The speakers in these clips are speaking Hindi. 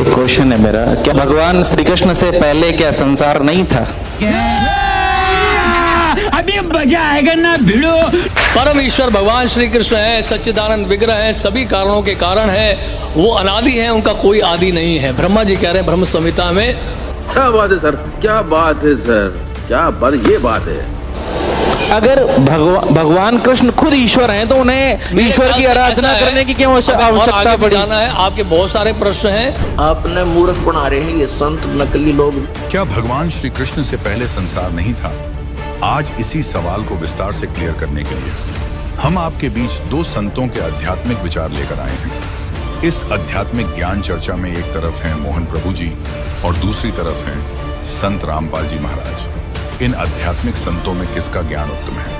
एक क्वेश्चन है मेरा, क्या भगवान श्री कृष्ण से पहले क्या संसार नहीं था? अभी मजा आएगा ना भिड़ो। परम ईश्वर भगवान श्री कृष्ण है, सच्चिदानंद विग्रह है, सभी कारणों के कारण है, वो अनादि है, उनका कोई आदि नहीं है। ब्रह्मा जी कह रहे हैं ब्रह्म संहिता में। क्या बात है सर, क्या बात है सर, क्या बात, ये बात है। अगर भगवान कृष्ण खुद ईश्वर हैं तो उन्हें ईश्वर की आराधना करने की क्यों आवश्यकता पड़ी? जाना है, आपके बहुत सारे प्रश्न हैं। आपने मूर्ख बना रहे हैं ये संत नकली लोग। क्या भगवान श्री कृष्ण से पहले संसार नहीं था? आज इसी सवाल को विस्तार से क्लियर करने के लिए हम आपके बीच दो संतों के आध्यात्मिक विचार लेकर आए हैं। इस आध्यात्मिक ज्ञान चर्चा में एक तरफ हैं मोहन प्रभु जी और दूसरी तरफ हैं संत रामपाल जी महाराज। इन आध्यात्मिक संतों में किसका ज्ञान उत्तम है?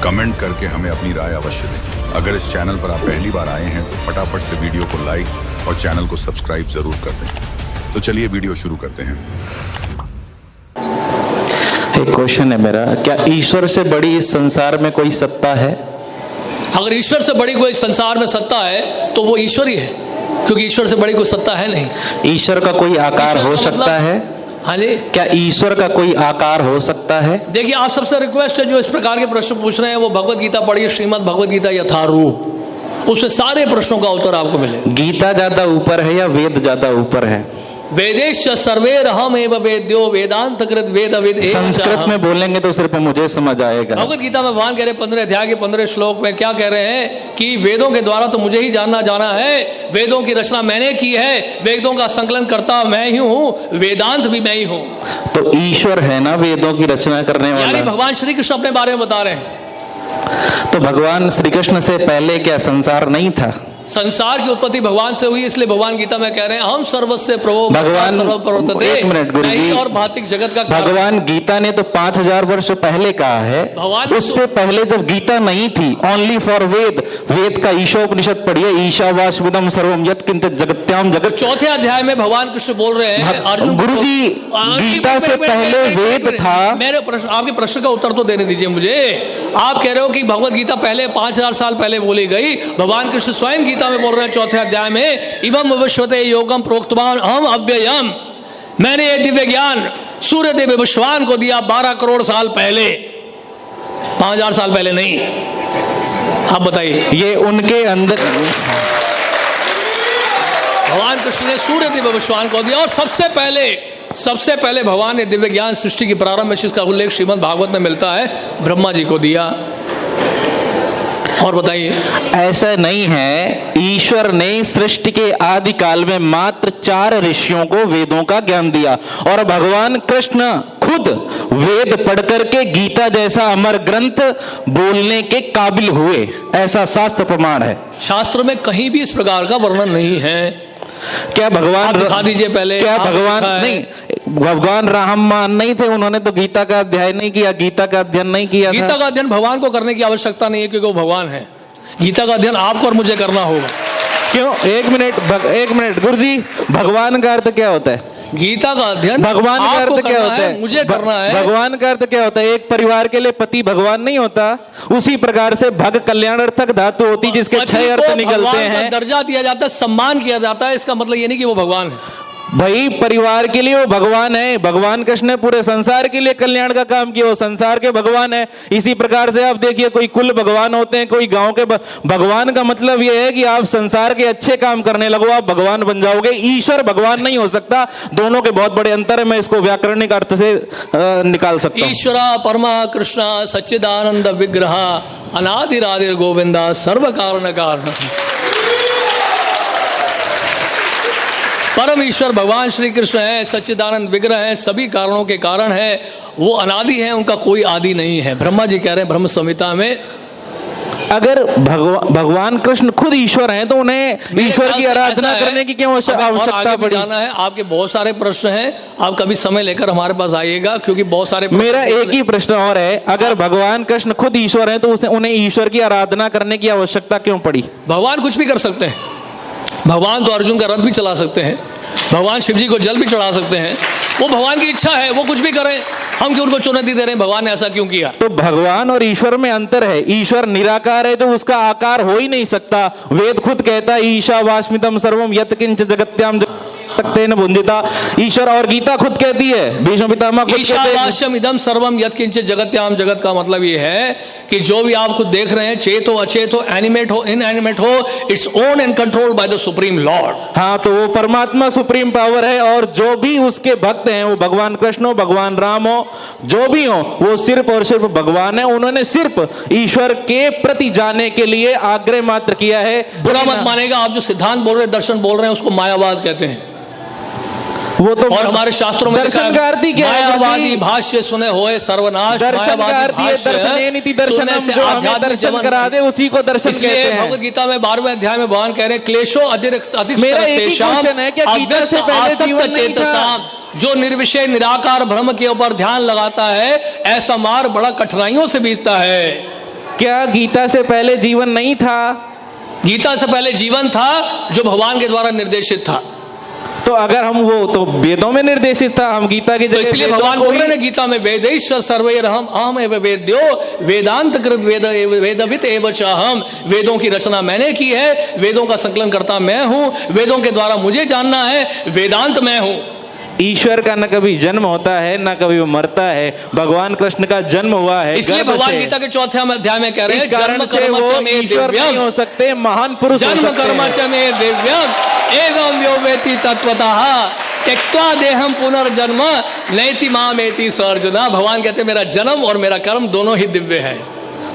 कमेंट करके हमें अपनी राय अवश्य दें। अगर इस चैनल पर आप पहली बार आए हैं तो फटाफट से वीडियो को लाइक और चैनल को सब्सक्राइब जरूर कर दें। तो चलिए वीडियो शुरू करते हैं। एक क्वेश्चन है मेरा, क्या ईश्वर से बड़ी इस संसार में कोई सत्ता है? अगर ईश्वर से बड़ी कोई संसार में सत्ता है तो वो ईश्वर ही है, क्योंकि ईश्वर से बड़ी कोई सत्ता है नहीं। ईश्वर का कोई आकार हो सकता है? हाँ जी, क्या ईश्वर का कोई आकार हो सकता है? देखिए, आप सबसे रिक्वेस्ट है जो इस प्रकार के प्रश्न पूछ रहे हैं वो भगवत गीता पढ़िए, श्रीमद् भगवत गीता यथारूप, उसमें सारे प्रश्नों का उत्तर आपको मिलेगा। गीता ज्यादा ऊपर है या वेद ज्यादा ऊपर है? वेदेश सर्वेरहम एव वेद्यो वेदांत कृत वेद वेद। संस्कृत में बोलेंगे तो सिर्फ मुझे समझ आएगा। भगवत गीता में भगवान कह रहे 15 अध्याय के 15 श्लोक में क्या कह रहे हैं कि वेदों के द्वारा तो मुझे ही जाना है, वेदों की रचना मैंने की है, वेदों का संकलन करता मैं ही हूँ, वेदांत भी मैं ही हूँ। तो ईश्वर है ना वेदों की रचना करने वाला? यानी भगवान श्री कृष्ण अपने बारे में बता रहे हैं। तो भगवान श्री कृष्ण से पहले क्या संसार नहीं था? संसार की उत्पत्ति भगवान से हुई, इसलिए भगवान गीता में कह रहे हैं हम सर्वस्य प्रभो भगवान। एक मिनट गुरु जी, और भौतिक जगत का भगवान गीता ने तो 5000 वर्ष पहले कहा है। उससे पहले जब गीता नहीं थी, ओनली फॉर वेद, वेद का ईशोपनिषद पढ़िए, ईशावास्मिदं सर्वम यत्किंच जगत्याम जगत। चौथे अध्याय में भगवान कृष्ण बोल रहे हैं अर्जुन गुरु जी, गीता से पहले वेद था। मेरे प्रश्न, आपके प्रश्न का उत्तर तो देने दीजिए मुझे। आप कह रहे हो कि भगवत गीता पहले 5000 साल पहले बोली गई। भगवान कृष्ण स्वयं गीता में बोल रहे हैं चौथे अध्याय में, इमं विश्वते योगम प्रोक्तवान अहम अव्ययम, मैंने ये दिव्य ज्ञान सूर्य देव विश्वान को दिया 12 करोड़ साल पहले, 5000 साल पहले नहीं। आप बताइए, ये उनके अंदर भगवान कृष्ण ने सूर्य देव विश्वान को दिया। और सबसे पहले भगवान ने दिव्य ज्ञान सृष्टि की प्रारंभ में, जिसका उल्लेख श्रीमद् भागवत में मिलता है, ब्रह्मा जी को दिया। और बताइए, ऐसा नहीं है, ईश्वर ने सृष्टि के आदि काल में मात्र 4 ऋषियों को वेदों का ज्ञान दिया और भगवान कृष्ण खुद वेद पढ़ करके गीता जैसा अमर ग्रंथ बोलने के काबिल हुए, ऐसा शास्त्र प्रमाण है। शास्त्र में कहीं भी इस प्रकार का वर्णन नहीं है। क्या भगवान दिखा दीजिए पहले। क्या भगवान नहीं, भगवान राममान नहीं थे? उन्होंने तो गीता का अध्ययन नहीं किया, गीता का अध्ययन नहीं किया। गीता का अध्ययन भगवान को करने की आवश्यकता नहीं है, क्योंकि वो भगवान है। गीता का अध्ययन आपको और मुझे करना होगा। क्यों? एक मिनट गुरु जी, भगवान का अर्थ क्या होता है? गीता का अध्ययन भगवान का अर्थ क्या होता है? मुझे करना है। भगवान का अर्थ क्या होता है? एक परिवार के लिए पति भगवान नहीं होता? उसी प्रकार से भग कल्याणार्थक धातु होती जिसके 6 अर्थ निकलते हैं। दर्जा दिया जाता है, सम्मान किया जाता है, इसका मतलब ये नहीं कि वो भगवान है। भाई, परिवार के लिए वो भगवान है। भगवान कृष्ण ने पूरे संसार के लिए कल्याण का काम किया, वो संसार के भगवान है। इसी प्रकार से आप देखिए, कोई कुल भगवान होते हैं, कोई गांव के भगवान का मतलब ये है कि आप संसार के अच्छे काम करने लगो, आप भगवान बन जाओगे। ईश्वर भगवान नहीं हो सकता। दोनों के बहुत बड़े अंतर है, मैं इसको व्याकरणिक अर्थ से निकाल सकता हूं। ईश्वरा परमा कृष्ण सच्चिदानंद विग्रह अनादिरादिर गोविंदा सर्व कारण कारण। परम ईश्वर भगवान श्री कृष्ण है, सच्चिदानंद विग्रह है, सभी कारणों के कारण है, वो अनादि है, उनका कोई आदि नहीं है। ब्रह्मा जी कह रहे हैं ब्रह्म संहिता में। अगर भगवान कृष्ण खुद ईश्वर हैं तो उन्हें ईश्वर की आराधना करने की क्यों आवश्यकता पड़ी? जाना है, आपके बहुत सारे प्रश्न हैं, आप कभी समय लेकर हमारे पास आइएगा, क्योंकि बहुत सारे। मेरा एक ही प्रश्न और है, अगर भगवान कृष्ण खुद ईश्वर हैं तो उन्हें ईश्वर की आराधना करने की आवश्यकता क्यों पड़ी? भगवान कुछ भी कर सकते हैं। भगवान तो अर्जुन का रथ भी चला सकते हैं, भगवान शिव जी को जल भी चढ़ा सकते हैं। वो भगवान की इच्छा है, वो कुछ भी करें, हम क्यों उनको चुनौती दे रहे हैं? भगवान ने ऐसा क्यों किया? तो भगवान और ईश्वर में अंतर है। ईश्वर निराकार है तो उसका आकार हो ही नहीं सकता। वेद खुद कहता है ईशावास्मिदं सर्वम यत्किंच जगत्याम सकते न बुंदिता, ईश्वर और गीता खुद कहती है, भीष्म पितामह खुद कहते हैं। ईशावास्यम इदम सर्वम यत्किंचित जगत्याम, जगत का मतलब ये है कि जो भी आप खुद देख रहे हैं, चेत हो अचेत हो, एनिमेट हो इनएनिमेट हो, its own and controlled by the supreme Lord. हाँ, तो वो परमात्मा सुप्रीम पावर है, और जो भी उसके भक्त हैं, वो भगवान कृष्ण हो, भगवान राम हो, जो भी हो, वो सिर्फ और सिर्फ भगवान है। उन्होंने सिर्फ ईश्वर के प्रति जाने के लिए आग्रह मात्र किया है। बुरा मत मानेगा, आप जो सिद्धांत बोल रहे हैं, दर्शन बोल रहे हैं, उसको मायावाद कहते हैं। वो तो और हमारे शास्त्रों में दर्शन का अर्थ ही क्या है? मायावादी भाष्य सुने होए सर्वनाश। दर्शन का अर्थ ये दर्शने नीति दर्शनम, जो हमें दर्शन करा दे उसी को दर्शन कहते हैं। भगवद गीता में 12वें अध्याय में भगवान कह रहे हैं, क्लेशो अधिक मेरा एक ही क्वेश्चन है, क्या गीता से पहले जीवन नहीं था? जो निर्विषय निराकार ब्रह्म के ऊपर ध्यान लगाता है, ऐसा मार्ग बड़ा कठिनाइयों से बीतता है। क्या गीता से पहले जीवन नहीं था? गीता से पहले जीवन था जो भगवान के द्वारा निर्देशित था। तो अगर हम वो तो वेदों में निर्देशित था, हम गीता की तो जगह इसलिए भगवान बोल रहे हैं गीता में, वेदैश्वर सर्वैरहम् अहम् एव वेद्यो वेदांत कृत वेदवित् एव चाहम्। वेदों की रचना मैंने की है, वेदों का संकलन करता मैं हूं, वेदों के द्वारा मुझे जानना है, वेदांत मैं हूं। ईश्वर का न कभी जन्म होता है, न कभी वो मरता है। भगवान कृष्ण का जन्म हुआ है, इसलिए भगवान गीता के 4वें अध्याय में कह रहे हैं, जन्म कर्म च मे दिव्यम, हो सकते महान पुरुष, जन्म कर्म च मे दिव्यम एवं यो वेति तत्वतः त्यक्त्वा देहम पुनर्जन्म नैति मामेति स अर्जुन। भगवान कहते हैं मेरा जन्म और मेरा कर्म दोनों ही दिव्य है।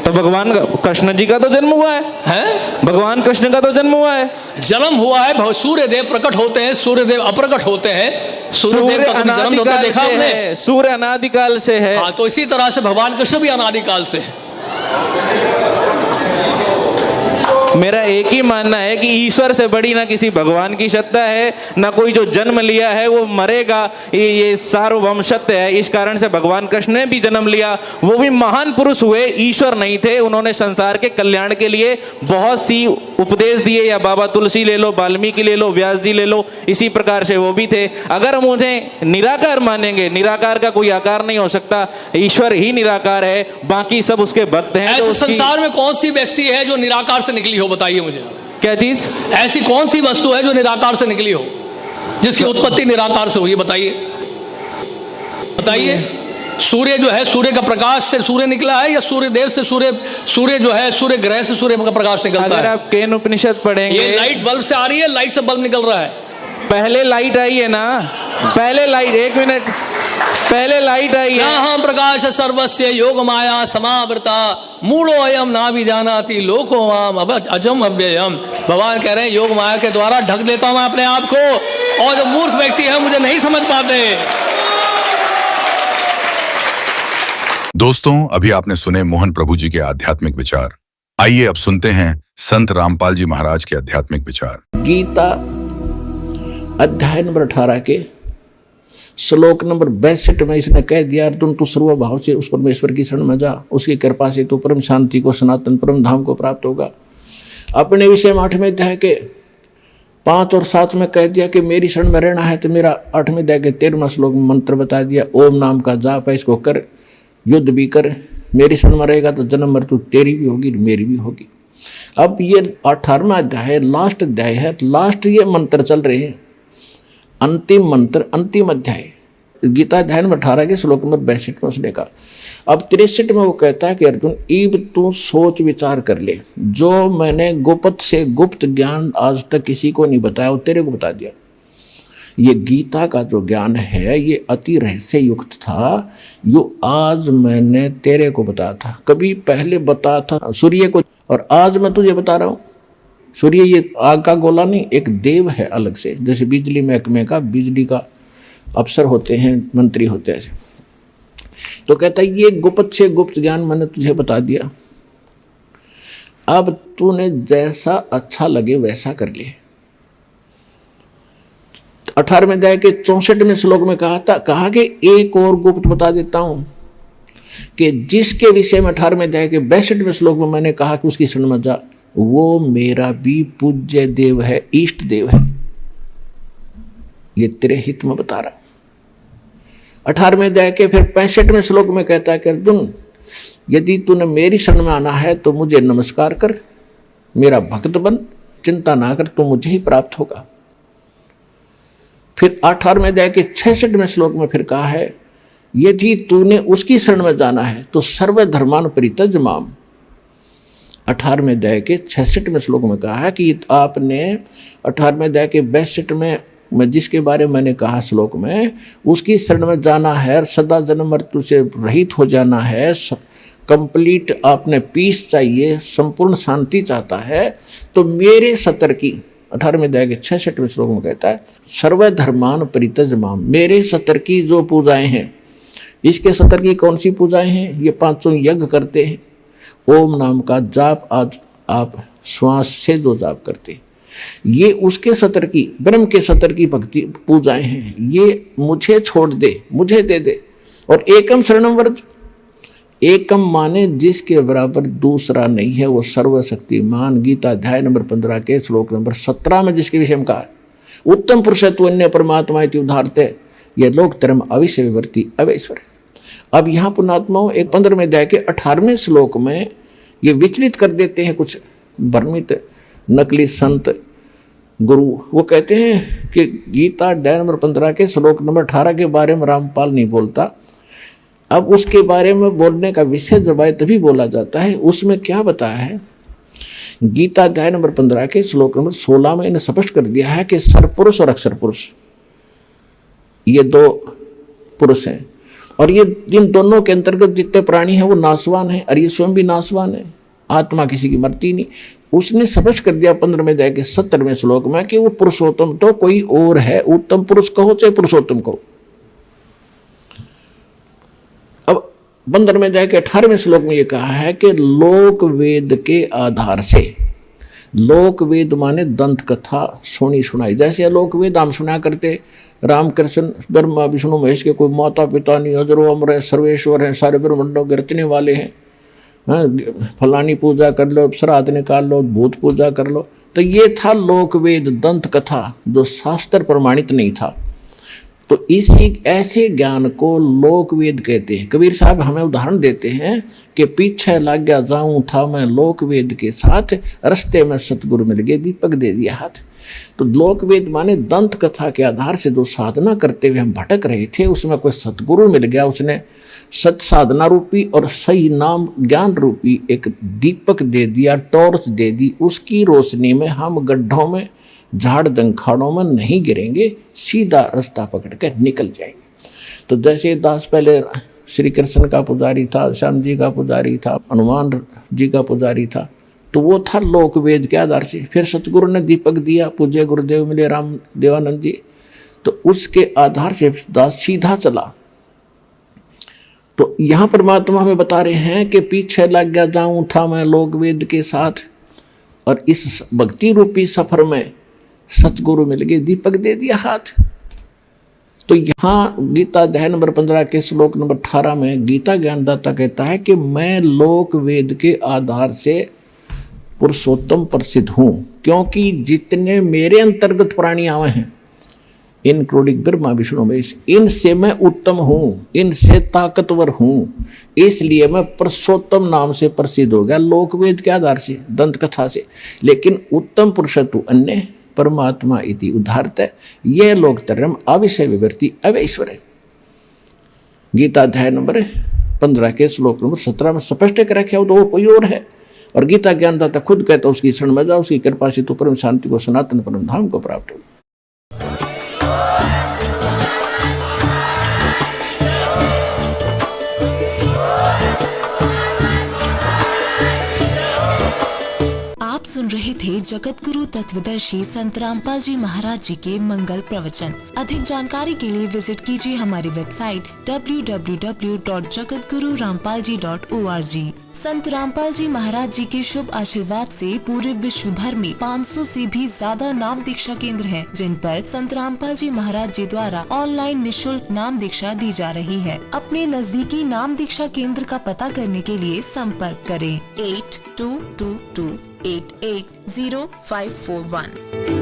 तो भगवान कृष्ण जी का तो जन्म हुआ है, भगवान कृष्ण का तो जन्म हुआ है, जन्म हुआ है। सूर्य देव प्रकट होते हैं, सूर्य देव अप्रकट होते हैं। सूर्य देव का जन्म होता देखा आपने? सूर्य अनादिकाल से है। हाँ, तो इसी तरह से भगवान कृष्ण भी अनादिकाल से है। मेरा एक ही मानना है कि ईश्वर से बड़ी ना किसी भगवान की सत्ता है, ना कोई जो जन्म लिया है वो मरेगा, ये सार्वभौम सत्य है। इस कारण से भगवान कृष्ण ने भी जन्म लिया, वो भी महान पुरुष हुए, ईश्वर नहीं थे। उन्होंने संसार के कल्याण के लिए बहुत सी उपदेश दिए, या बाबा तुलसी ले लो, वाल्मीकि ले लो, व्यास जी ले लो, इसी प्रकार से वो भी थे। अगर हम उन्हें निराकार मानेंगे, निराकार का कोई आकार नहीं हो सकता, ईश्वर ही निराकार है, बाकी सब उसके भक्त हैं। ऐसे संसार में कौन सी व्यक्ति है जो निराकार से निकली हो? बताइए मुझे, क्या चीज ऐसी कौन सी वस्तु है जो निराकार से निकली हो, जिसकी उत्पत्ति निराकार से हुई? बताइए बताइए। सूर्य जो है, सूर्य का प्रकाश से सूर्य निकला है, या सूर्य देव से सूर्य जो है, सूर्य ग्रह से सूर्य का प्रकाश निकलता है? अगर आप केन उपनिषद पढ़ेंगे, ये लाइट बल्ब से आ रही है, लाइट से बल्ब निकल रहा है। पहले लाइट आई है ना, पहले लाइट, एक मिनट, पहले लाइट आई है। हम प्रकाश सर्वस्य योग माया समावृता मूढ़ो अयम ना भी जानाति लोको माम अजम अव्ययम। भगवान कह रहे हैं योग माया के द्वारा ढक देता हूं मैं अपने आप को, और जो मूर्ख व्यक्ति है मुझे नहीं समझ पाते। दोस्तों, अभी आपने सुने मोहन प्रभु जी के आध्यात्मिक विचार। आइए अब सुनते हैं संत रामपाल जी महाराज के आध्यात्मिक विचार। गीता अध्याय नंबर 18 के श्लोक नंबर 62 में इसने कह दिया, अर्जुन तू सर्वभाव से उस परमेश्वर की शरण में जा, उसकी कृपा से तू परम शांति को, सनातन परम धाम को प्राप्त होगा। अपने विषय में 8वें अध्याय के 5 और 7 में कह दिया कि मेरी शरण में रहना है, तो मेरा 8वें अध्याय के 13वें श्लोक में मंत्र बता दिया, ओम नाम का जाप है, इसको कर, युद्ध भी कर, मेरी शरण में रहेगा तो जन्म मृत्यु तेरी भी होगी मेरी भी होगी। अब ये 18वां अध्याय है, लास्ट अध्याय है, लास्ट ये मंत्र चल रहे हैं, अंतिम मंत्र, अंतिम अध्याय गीता अध्याय नंबर 18 के श्लोक नंबर 62 में उसने कहा। अब 63 में वो कहता है कि अर्जुन ईब तू सोच विचार कर ले, जो मैंने गुप्त से गुप्त ज्ञान आज तक किसी को नहीं बताया वो तेरे को बता दिया। ये गीता का जो ज्ञान है ये अति रहस्य युक्त था, यो आज मैंने तेरे को बताया था, कभी पहले बताया था सूर्य को, और आज मैं तुझे बता रहा हूँ। सूर्य ये आग का गोला नहीं, एक देव है अलग से, जैसे बिजली महकमे का बिजली का अफसर होते हैं, मंत्री होते हैं ऐसे। तो कहता है ये गुप्त से गुप्त ज्ञान मैंने तुझे बता दिया, अब तूने जैसा अच्छा लगे वैसा कर ले। 18वें अध्याय के 64वें श्लोक में कहा कि एक और गुप्त बता देता हूं कि जिसके विषय में 18वें अध्याय के 62वें श्लोक में मैंने कहा कि उसकी शरण में जा, वो मेरा भी पूज्य देव है, इष्ट देव है। ये तेरे हित में बता रहा। 18वें अध्याय के फिर 65वें श्लोक में कहता है कि अर्जुन यदि तूने मेरी शरण में आना है तो मुझे नमस्कार कर, मेरा भक्त बन, चिंता ना कर, तू मुझे ही प्राप्त होगा। फिर 18वें अध्याय के 66वें श्लोक में फिर कहा है, यदि तूने उसकी शरण में जाना है तो सर्व धर्मान परित्यज माम। 18वें अध्याय के 66वें श्लोक में कहा है कि आपने 18वें अध्याय के 62 में जिसके बारे में मैंने कहा श्लोक में, उसकी शरण में जाना है, सदा जन्म मृत्यु से रहित हो जाना है, कंप्लीट आपने पीस चाहिए, संपूर्ण शांति चाहता है, तो मेरे सतर की 18वें अध्याय के 66वें श्लोक में कहता है, सर्व धर्मान परित्यज माम। मेरे सतर की जो पूजाएं हैं, इसके सतर की कौन सी पूजाएं हैं? ये 5 यज्ञ करते हैं, ओम नाम का जाप आज आप श्वास से जो जाप करते, ये उसके सतर की, ब्रह्म के सतर की भक्ति पूजाएं हैं। ये मुझे छोड़ दे, मुझे दे दे। और एकम शरणम व्रज, एकम माने जिसके बराबर दूसरा नहीं है, वो सर्वशक्तिमान। गीता अध्याय नंबर 15 के श्लोक नंबर 17 में जिसके विषय में कहा है, उत्तम पुरुष तु अन्य परमात्मा इति उद्धारते, यह लोक धर्म अविश्य विवर्ती अवैश्वर। अब यहाँ पुण्यात्माओं एक 15वें अध्याय के 18वें श्लोक में ये विचलित कर देते हैं कुछ भ्रमित नकली संत गुरु। वो कहते हैं कि गीता अध्याय नंबर 15 के श्लोक नंबर 18 के बारे में रामपाल नहीं बोलता। अब उसके बारे में बोलने का विषय जब आए तभी बोला जाता है। उसमें क्या बताया है? गीता अध्याय नंबर 15 के श्लोक नंबर 16 में इन्हें स्पष्ट कर दिया है कि सरपुरुष और अक्षर पुरुष ये 2 पुरुष हैं, और ये इन दोनों के अंतर्गत जितने प्राणी हैं वो नाशवान हैं, और ये स्वयं भी नाशवान है। आत्मा किसी की मरती नहीं। उसने स्पष्ट कर दिया 15वें अध्याय के 70वें श्लोक में कि वो पुरुषोत्तम तो कोई और है, उत्तम पुरुष कहो चाहे पुरुषोत्तम कहो। अब 15वें अध्याय के 18वें श्लोक में ये कहा है कि लोक वेद के आधार से, लोक वेद माने दंत कथा सुनी सुनाई, जैसे लोक वेद हम सुना करते, रामकृष्ण ब्रह्मा विष्णु महेश के कोई माता पिता नहीं, अजरो अमर है, सर्वेश्वर हैं, सारे ब्रह्मांडों के रचने वाले हैं, फलानी पूजा कर लो, श्राद्ध निकाल लो, भूत पूजा कर लो। तो ये था लोक वेद दंत कथा, जो शास्त्र प्रमाणित नहीं था। तो इसी ऐसे ज्ञान को लोक वेद कहते हैं। कबीर साहब हमें उदाहरण देते हैं कि पीछे लग गया जाऊं था मैं लोक वेद के साथ, रस्ते में सतगुरु मिल गए, दीपक दे दिया हाथ। तो लोक वेद माने दंत कथा के आधार से जो साधना करते हुए हम भटक रहे थे, उसमें कोई सतगुरु मिल गया, उसने सत साधना रूपी और सही नाम ज्ञान रूपी एक दीपक दे दिया, टॉर्च दे दी। उसकी रोशनी में हम गड्ढों में, झाड़ दंखाड़ों में नहीं गिरेंगे, सीधा रास्ता पकड़ के निकल जाएंगे। तो जैसे दास पहले श्री कृष्ण का पुजारी था, श्याम जी का पुजारी था, हनुमान जी का पुजारी था, तो वो था लोक वेद के आधार से। फिर सतगुरु ने दीपक दिया, पूज्य गुरुदेव मिले राम देवानंद जी, तो उसके आधार से दास सीधा चला। तो यहाँ परमात्मा हमें बता रहे हैं कि पीछे लग गया जाऊं था मैं लोक वेद के साथ, और इस भक्ति रूपी सफर में सतगुरु मिल गए, दीपक दे दिया हाथ। तो यहाँ गीता अध्याय नंबर 15 के श्लोक नंबर 18 में गीता ज्ञानदाता कहता है कि मैं लोक वेद के आधार से पुरुषोत्तम प्रसिद्ध हूँ, क्योंकि जितने मेरे अंतर्गत प्राणी आवे हैं, इंक्लूडिंग ब्रह्मा विष्णु महेश, इनसे मैं उत्तम हूँ, इनसे ताकतवर हूँ, इसलिए मैं पुरुषोत्तम नाम से प्रसिद्ध हो गया लोक वेद के आधार से, दंत कथा से। लेकिन उत्तम पुरुष तु अन्य परमात्मा इति उद्धारते, यह लोक धर्म अविश्य विवर्ती अवैश्वर है। गीता अध्याय नंबर 15 के श्लोक नंबर 17 में स्पष्ट कर रखे हो, तो वो कोई और है। और गीता ज्ञानदाता खुद कहता उसकी शरण में जाओ, उसकी कृपा से तो परम शांति को, सनातन परम धाम को प्राप्त हो। आप सुन रहे थे जगत गुरु तत्वदर्शी संत रामपाल जी महाराज जी के मंगल प्रवचन। अधिक जानकारी के लिए विजिट कीजिए हमारी वेबसाइट www.jagatgururampalji.org। संत रामपाल जी महाराज जी के शुभ आशीर्वाद से पूरे विश्व भर में 500 से भी ज्यादा नाम दीक्षा केंद्र हैं, जिन पर संत रामपाल जी महाराज जी द्वारा ऑनलाइन निशुल्क नाम दीक्षा दी जा रही है। अपने नजदीकी नाम दीक्षा केंद्र का पता करने के लिए संपर्क करें 8222880541।